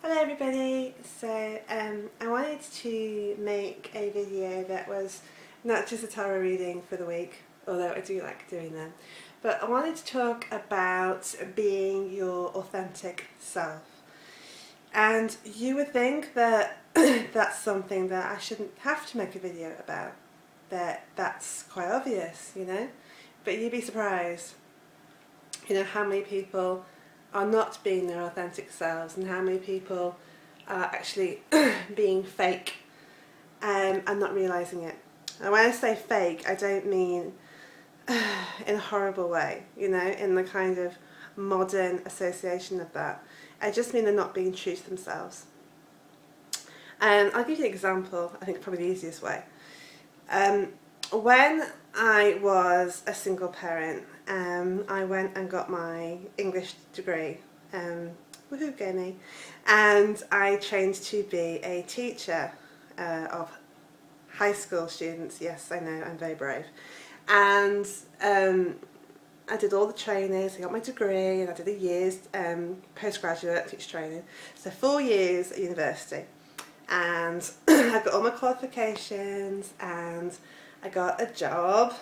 Hello everybody, so I wanted to make a video that was not just a tarot reading for the week, although I do like doing them, but I wanted to talk about being your authentic self. And you would think that that's something that I shouldn't have to make a video about, that's quite obvious, but you'd be surprised, how many people are not being their authentic selves and how many people are actually being fake and not realising it. And when I say fake, I don't mean in a horrible way, in the kind of modern association of that. I just mean they're not being true to themselves. I'll give you an example, I think probably the easiest way. When I was a single parent, I went and got my English degree, woohoo gave me, and I trained to be a teacher of high school students. Yes, I know, I'm very brave. And I did all the trainings, I got my degree, and I did a year's postgraduate teacher training, so 4 years at university. And I got all my qualifications, and I got a job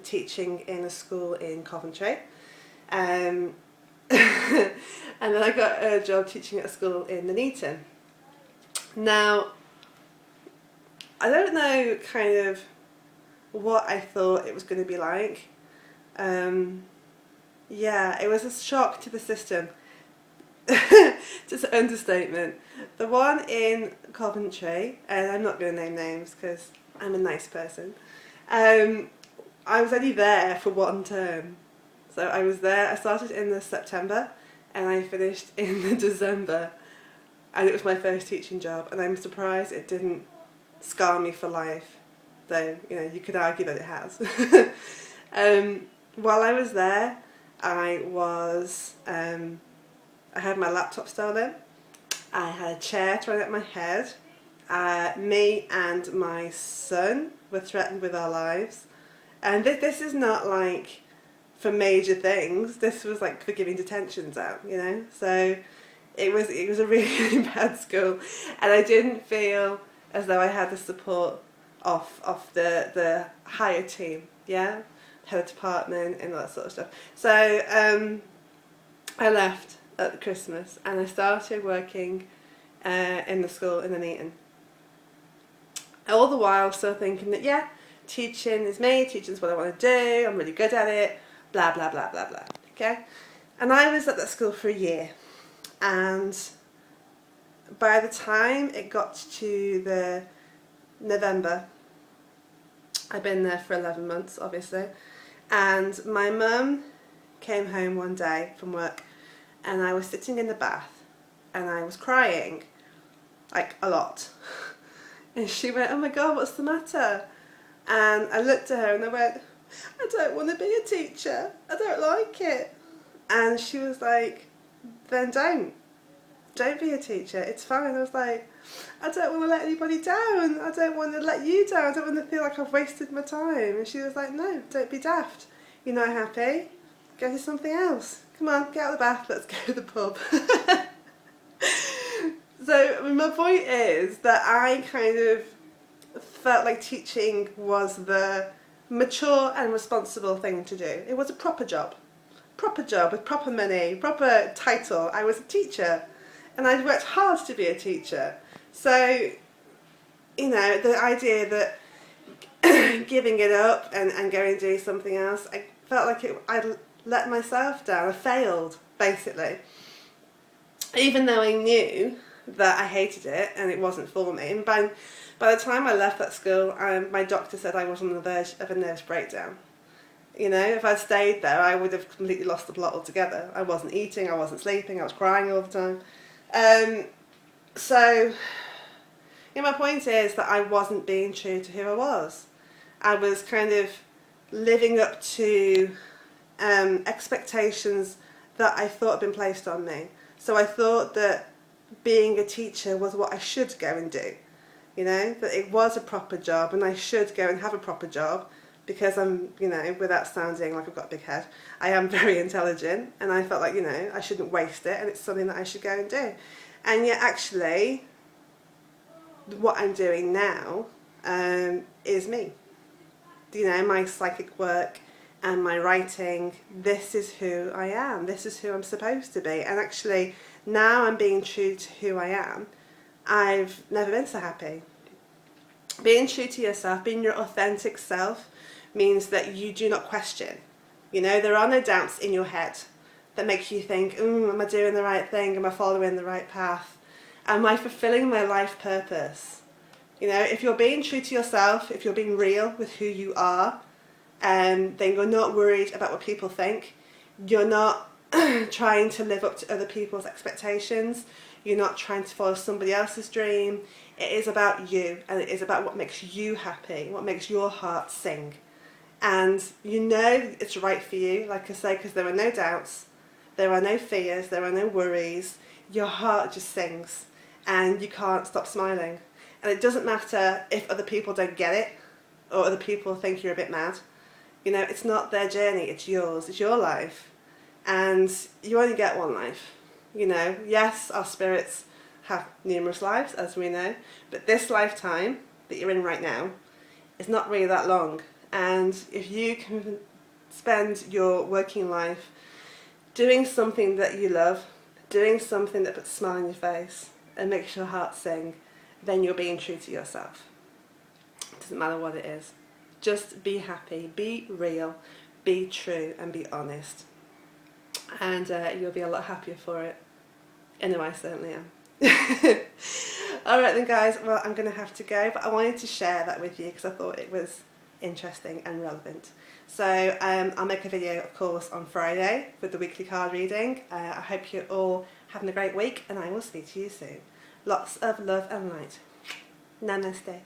teaching in a school in Coventry, and then I got a job teaching at a school in Nuneaton. Now, I don't know kind of what I thought it was going to be like. Yeah, it was a shock to the system. Just an understatement. The one in Coventry, and I'm not going to name names because I'm a nice person, I was only there for 1 term. So I was there, I started in the September and I finished in the December, and it was my first teaching job, and I'm surprised it didn't scar me for life, though you could argue that it has. While I was there, I had my laptop stolen, I had a chair thrown at my head, me and my son were threatened with our lives, and this is not like for major things, this was like for giving detentions out, so it was a really, really bad school, and I didn't feel as though I had the support of the higher team, head of department and all that sort of stuff. So I left at Christmas and I started working in the school in Nuneaton. All the while still thinking that teaching is me, teaching is what I want to do, I'm really good at it, blah blah blah blah blah, okay? And I was at that school for a year, and by the time it got to the November, I'd been there for 11 months obviously, and my mum came home one day from work and I was sitting in the bath and I was crying, like a lot. And she went, "Oh my God, what's the matter?" And I looked at her and I went, "I don't want to be a teacher, I don't like it." And she was like, "Then don't be a teacher, it's fine." I was like, "I don't want to let anybody down, I don't want to let you down, I don't want to feel like I've wasted my time." And she was like, "No, don't be daft, you're not happy, go do something else, come on, get out of the bath, let's go to the pub." So my point is that I kind of felt like teaching was the mature and responsible thing to do. It was a proper job with proper money, proper title. I was a teacher and I'd worked hard to be a teacher. So, the idea that giving it up and going and doing something else, I felt like I'd let myself down. I failed, basically. Even though I knew that I hated it and it wasn't for me. And by the time I left that school, my doctor said I was on the verge of a nervous breakdown. If I'd stayed there, I would have completely lost the plot altogether. I wasn't eating, I wasn't sleeping, I was crying all the time. So, my point is that I wasn't being true to who I was. I was kind of living up to expectations that I thought had been placed on me. So I thought that being a teacher was what I should go and do. That it was a proper job and I should go and have a proper job because I'm, you know, without sounding like I've got a big head, I am very intelligent, and I felt like, you know, I shouldn't waste it, and it's something that I should go and do. And yet actually, what I'm doing now is me. You know, my psychic work and my writing, this is who I am, this is who I'm supposed to be. And actually, now I'm being true to who I am. I've never been so happy. Being true to yourself, being your authentic self, means that you do not question. You know, there are no doubts in your head that make you think, am I doing the right thing? Am I following the right path? Am I fulfilling my life purpose? You know, if you're being true to yourself, if you're being real with who you are, then you're not worried about what people think. You're not trying to live up to other people's expectations. You're not trying to follow somebody else's dream. It is about you, and it is about what makes you happy, what makes your heart sing. And you know it's right for you, like I say, because there are no doubts, there are no fears, there are no worries. Your heart just sings, and you can't stop smiling. And it doesn't matter if other people don't get it, or other people think you're a bit mad. You know, it's not their journey, it's yours, it's your life. And you only get one life. You know, yes, our spirits have numerous lives, as we know, but this lifetime that you're in right now is not really that long. And if you can spend your working life doing something that you love, doing something that puts a smile on your face and makes your heart sing, then you're being true to yourself. It doesn't matter what it is. Just be happy, be real, be true, and be honest. And you'll be a lot happier for it. Anyway, I certainly am. Alright then guys, well I'm going to have to go, but I wanted to share that with you because I thought it was interesting and relevant. So I'll make a video of course on Friday with the weekly card reading. I hope you're all having a great week, and I will speak to you soon. Lots of love and light. Namaste.